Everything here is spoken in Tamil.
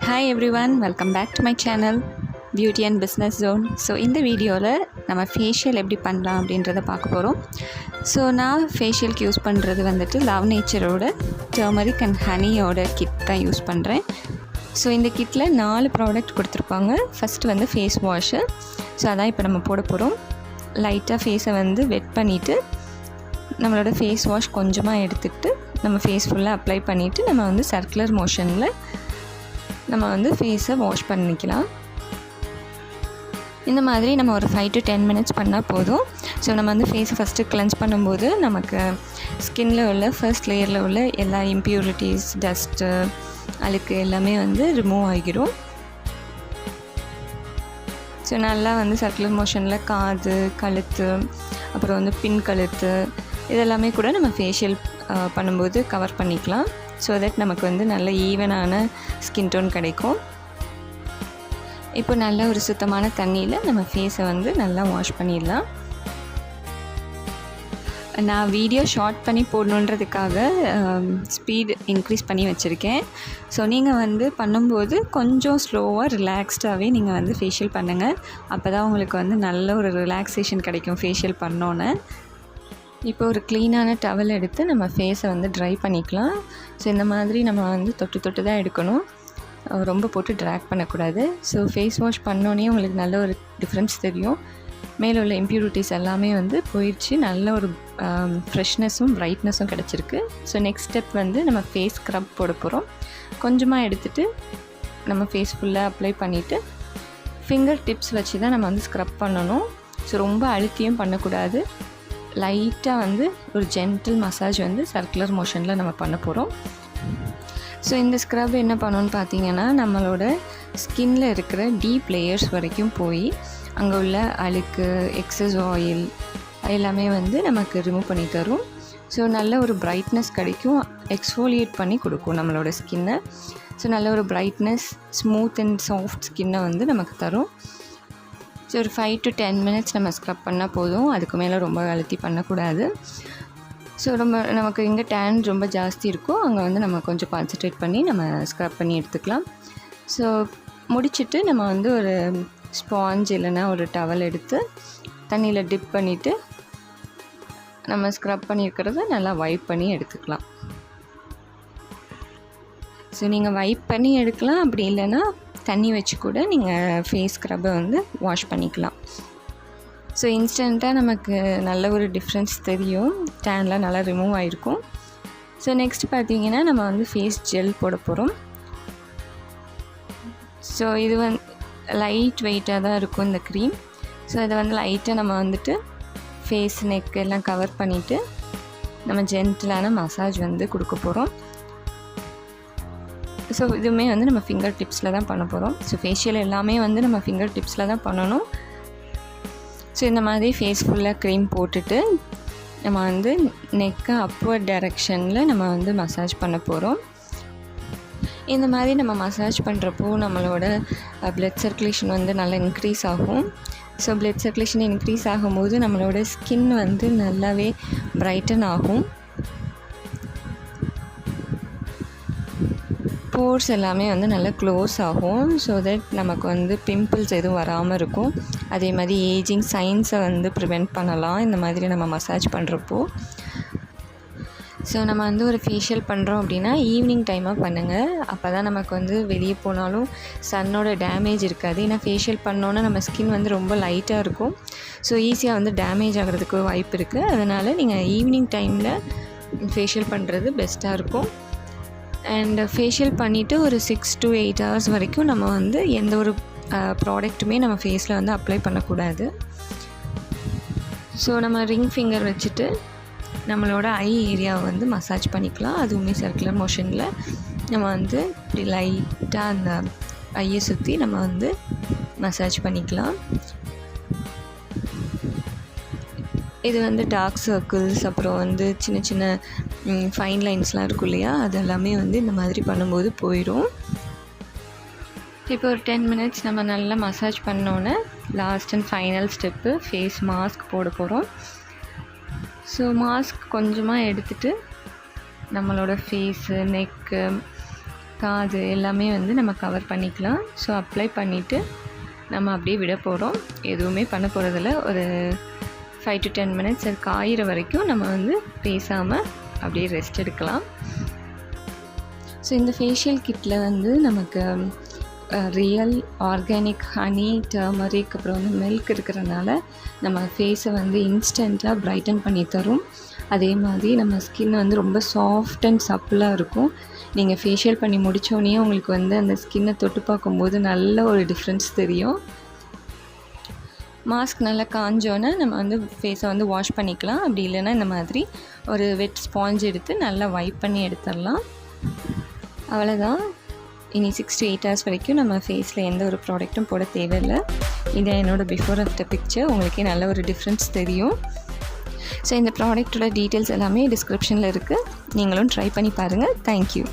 Hi everyone, welcome back to my channel Beauty and Business Zone. So இந்த வீடியோவில் நம்ம ஃபேஷியல் எப்படி பண்ணலாம் அப்படின்றத பார்க்க போகிறோம். ஸோ நான் ஃபேஷியலுக்கு யூஸ் பண்ணுறது வந்துட்டு லவ் நேச்சரோட டர்மரிக் அண்ட் ஹனியோட கிட் தான் யூஸ் பண்ணுறேன். ஸோ இந்த கிட்டில் 4 ப்ராடக்ட் கொடுத்துருப்பாங்க. ஃபஸ்ட்டு வந்து ஃபேஸ் வாஷு. ஸோ அதான் இப்போ நம்ம போட போகிறோம். லைட்டாக ஃபேஸை வந்து வெட் பண்ணிவிட்டு நம்மளோட ஃபேஸ் வாஷ் கொஞ்சமாக எடுத்துகிட்டு நம்ம ஃபேஸ் ஃபுல்லாக அப்ளை பண்ணிவிட்டு நம்ம வந்து சர்க்குலர் மோஷனில் நம்ம வந்து ஃபேஸை வாஷ் பண்ணிக்கலாம். இந்த மாதிரி நம்ம ஒரு 5 to 10 மினிட்ஸ் பண்ணால் போதும். ஸோ நம்ம வந்து ஃபேஸை ஃபஸ்ட்டு கிளென்ஸ் பண்ணும்போது நமக்கு ஸ்கின்னில் உள்ள ஃபர்ஸ்ட் லேயரில் உள்ள எல்லா இம்ப்யூரிட்டிஸ், டஸ்ட்டு, அழுக்கு எல்லாமே வந்து ரிமூவ் ஆகிரும். ஸோ நல்லா வந்து சர்க்குலர் மோஷனில் காது, கழுத்து, அப்புறம் வந்து பின் கழுத்து இதெல்லாமே கூட நம்ம ஃபேஷியல் பண்ணும்போது கவர் பண்ணிக்கலாம். ஸோ தட் நமக்கு வந்து நல்ல ஈவனான ஸ்கின் டோன் கிடைக்கும். இப்போ நல்ல ஒரு சுத்தமான தண்ணியில் நம்ம ஃபேஸை வந்து நல்லா வாஷ் பண்ணிடலாம். நான் வீடியோ ஷார்ட் பண்ணி போடணுன்றதுக்காக ஸ்பீட் இன்க்ரீஸ் பண்ணி வச்சுருக்கேன். ஸோ நீங்கள் வந்து பண்ணும்போது கொஞ்சம் ஸ்லோவாக ரிலாக்ஸ்டாகவே நீங்கள் வந்து ஃபேஷியல் பண்ணுங்கள். அப்போ தான் உங்களுக்கு வந்து நல்ல ஒரு ரிலாக்ஸேஷன் கிடைக்கும் ஃபேஷியல் பண்ணோன்னே. இப்போ ஒரு க்ளீனான டவல் எடுத்து நம்ம ஃபேஸை வந்து ட்ரை பண்ணிக்கலாம். ஸோ இந்த மாதிரி நம்ம வந்து தொட்டு தான் எடுக்கணும், ரொம்ப போட்டு ட்ராக் பண்ணக்கூடாது. ஸோ ஃபேஸ் வாஷ் பண்ணோன்னே உங்களுக்கு நல்ல ஒரு டிஃப்ரென்ஸ் தெரியும். மேலே உள்ள இம்ப்யூரிட்டிஸ் எல்லாமே வந்து போயிடுச்சு, நல்ல ஒரு ஃப்ரெஷ்னஸும் ப்ரைட்னஸும் கிடச்சிருக்கு. ஸோ நெக்ஸ்ட் ஸ்டெப் வந்து நம்ம ஃபேஸ் ஸ்க்ரப் போட போகிறோம். கொஞ்சமாக எடுத்துகிட்டு நம்ம ஃபேஸ் ஃபுல்லாக அப்ளை பண்ணிவிட்டு ஃபிங்கர் டிப்ஸ் வச்சு தான் நம்ம வந்து ஸ்க்ரப் பண்ணணும். ஸோ ரொம்ப அழுத்தியும் பண்ணக்கூடாது. லைட்டாக வந்து ஒரு ஜென்டில் மசாஜ் வந்து சர்க்குலர் மோஷனில் நம்ம பண்ண போகிறோம். ஸோ இந்த ஸ்க்ரப் என்ன பண்ணணும்னு பார்த்தீங்கன்னா நம்மளோட ஸ்கின்னில் இருக்கிற டீப் லேயர்ஸ் வரைக்கும் போய் அங்கே உள்ள அழுக்கு, எக்ஸஸ் ஆயில் எல்லாமே வந்து நமக்கு ரிமூவ் பண்ணி தரும். ஸோ நல்ல ஒரு பிரைட்னஸ் கிடைக்கும், எக்ஸ்ஃபோலியேட் பண்ணி கொடுக்கும் நம்மளோட ஸ்கின்னை. ஸோ நல்ல ஒரு பிரைட்னஸ், ஸ்மூத் அண்ட் சாஃப்ட் ஸ்கின்னை வந்து நமக்கு தரும். ஸோ ஒரு 5 to 10 மினிட்ஸ் நம்ம ஸ்க்ரப் பண்ணால் போதும், அதுக்கு மேலே ரொம்ப அழுத்தி பண்ணக்கூடாது. ஸோ நமக்கு எங்கே டேன் ரொம்ப ஜாஸ்தி இருக்கோ அங்கே வந்து நம்ம கொஞ்சம் கான்சன்ட்ரேட் பண்ணி நம்ம ஸ்க்ரப் பண்ணி எடுத்துக்கலாம். ஸோ முடிச்சுட்டு நம்ம வந்து ஒரு ஸ்பாஞ்ச் இல்லைன்னா ஒரு டவல் எடுத்து தண்ணியில் டிப் பண்ணிவிட்டு நம்ம ஸ்க்ரப் பண்ணியிருக்கிறத நல்லா வைப் பண்ணி எடுத்துக்கலாம். ஸோ நீங்கள் வைப் பண்ணி எடுக்கலாம், அப்படி இல்லைன்னா தண்ணி வச்சு கூட நீங்கள் ஃபேஸ் ஸ்க்ரப்பை வந்து வாஷ் பண்ணிக்கலாம். ஸோ இன்ஸ்டண்ட்டாக நமக்கு நல்ல ஒரு டிஃப்ரென்ஸ் தெரியும், டேன்லாம் நல்லா ரிமூவ் ஆகிருக்கும். ஸோ நெக்ஸ்ட் பார்த்திங்கன்னா நம்ம வந்து ஃபேஸ் ஜெல் போட போகிறோம். ஸோ இது வந்து லைட் வெயிட்டாக தான் இருக்கும் இந்த க்ரீம். ஸோ இதை வந்து லைட்டாக நம்ம வந்துட்டு ஃபேஸ், நெக் எல்லாம் கவர் பண்ணிவிட்டு நம்ம ஜென்டிலான மசாஜ் வந்து கொடுக்க போகிறோம். ஸோ இதுவுமே வந்து நம்ம ஃபிங்கர் டிப்ஸில் தான் பண்ண போகிறோம். ஸோ ஃபேஷியல் எல்லாமே வந்து நம்ம ஃபிங்கர் டிப்ஸில் தான் பண்ணணும். ஸோ இந்த மாதிரி ஃபேஸ் ஃபுல்லாக க்ரீம் போட்டுட்டு நம்ம வந்து நெக்கை அப்வர்ட் டைரெக்ஷனில் நம்ம வந்து மசாஜ் பண்ண போகிறோம். இந்த மாதிரி நம்ம மசாஜ் பண்ணுறப்போ நம்மளோட ப்ளட் சர்க்குலேஷன் வந்து நல்லா இன்க்ரீஸ் ஆகும். ஸோ ப்ளட் சர்க்குலேஷன் இன்க்ரீஸ் ஆகும்போது நம்மளோட ஸ்கின் வந்து நல்லாவே ப்ரைட்டன் ஆகும். போர்ஸ் எல்லாமே வந்து நல்லா க்ளோஸ் ஆகும். ஸோ தட் நமக்கு வந்து பிம்பிள்ஸ் எதுவும் வராமல் இருக்கும். அதே மாதிரி ஏஜிங் சைன்ஸை வந்து ப்ரிவெண்ட் பண்ணலாம் இந்த மாதிரி நம்ம மசாஜ் பண்ணுறப்போ. ஸோ நம்ம வந்து ஒரு ஃபேஷியல் பண்ணுறோம் அப்படின்னா ஈவினிங் டைமாக பண்ணுங்கள். அப்போ தான் நமக்கு வந்து வெளியே போனாலும் சன்னோட டேமேஜ் இருக்காது. ஏன்னா ஃபேஷியல் பண்ணோன்னா நம்ம ஸ்கின் வந்து ரொம்ப லைட்டாக இருக்கும். ஸோ ஈஸியாக வந்து டேமேஜ் ஆகிறதுக்கு வாய்ப்பு இருக்குது. அதனால் நீங்கள் ஈவினிங் டைமில் ஃபேஷியல் பண்ணுறது பெஸ்ட்டாக இருக்கும். அண்ட் ஃபேஷியல் பண்ணிவிட்டு ஒரு 6 to 8 hours வரைக்கும் நம்ம வந்து எந்த ஒரு ப்ராடக்ட்டுமே நம்ம ஃபேஸில் வந்து அப்ளை பண்ணக்கூடாது. ஸோ நம்ம ரிங் ஃபிங்கர் வச்சுட்டு நம்மளோட ஐ ஏரியாவை வந்து மசாஜ் பண்ணிக்கலாம். அதுவுமே சர்க்குலர் மோஷனில் நம்ம வந்து இப்படி லைட்டாக அந்த ஐயை சுற்றி நம்ம வந்து மசாஜ் பண்ணிக்கலாம். இது வந்து டார்க் சர்க்கிள்ஸ், அப்புறம் வந்து சின்ன சின்ன ஃபைன் லைன்ஸ்லாம் இருக்கும் இல்லையா, அது எல்லாமே வந்து இந்த மாதிரி பண்ணும்போது போயிடும். இப்போ ஒரு 10 மினிட்ஸ் நம்ம நல்லா மசாஜ் பண்ணோன்னே last and final step face mask போட போகிறோம். ஸோ மாஸ்க் கொஞ்சமாக எடுத்துகிட்டு நம்மளோட ஃபேஸு, நெக்கு, காது எல்லாமே வந்து நம்ம கவர் பண்ணிக்கலாம். ஸோ அப்ளை பண்ணிவிட்டு நம்ம அப்படியே விட போகிறோம். எதுவுமே பண்ண போகிறதில்ல. ஒரு 5 to 10 minutes அது காயிற வரைக்கும் நம்ம வந்து பேசாமல் அப்படியே ரெஸ்ட் எடுக்கலாம். ஸோ இந்த ஃபேஷியல் கிட்டில் வந்து நமக்கு ரியல் ஆர்கானிக் ஹனி, டர்மரிக் அப்புறம் வந்து மில்க் இருக்கிறனால நம்ம ஃபேஸை வந்து இன்ஸ்டண்ட்டாக பிரைட்டன் பண்ணி தரும். அதே மாதிரி நம்ம ஸ்கின் வந்து ரொம்ப சாஃப்ட் அண்ட் சப்பிளாக இருக்கும். நீங்கள் ஃபேஷியல் பண்ணி முடித்தோடனே உங்களுக்கு வந்து அந்த ஸ்கின்னை தொட்டு பார்க்கும்போது நல்ல ஒரு டிஃப்ரென்ஸ் தெரியும். மாஸ்க் நல்லா காஞ்சோன்னே நம்ம வந்து ஃபேஸை வந்து வாஷ் பண்ணிக்கலாம். அப்படி இல்லைன்னா இந்த மாதிரி ஒரு வெட் ஸ்பாஞ்ச் எடுத்து நல்லா வைப் பண்ணி எடுத்துடலாம். அவ்வளோதான். இனி 6 to 8 hours வரைக்கும் நம்ம ஃபேஸில் எந்த ஒரு ப்ராடக்ட்டும் போட தேவையில்லை. இதை என்னோடய பிஃபோர் ஆஃப்டர் பிக்சர். உங்களுக்கே நல்ல ஒரு டிஃப்ரென்ஸ் தெரியும். ஸோ இந்த ப்ராடக்ட்டோட டீட்டெயில்ஸ் எல்லாமே டிஸ்கிரிப்ஷனில் இருக்குது. நீங்களும் ட்ரை பண்ணி பாருங்கள். தேங்க்யூ.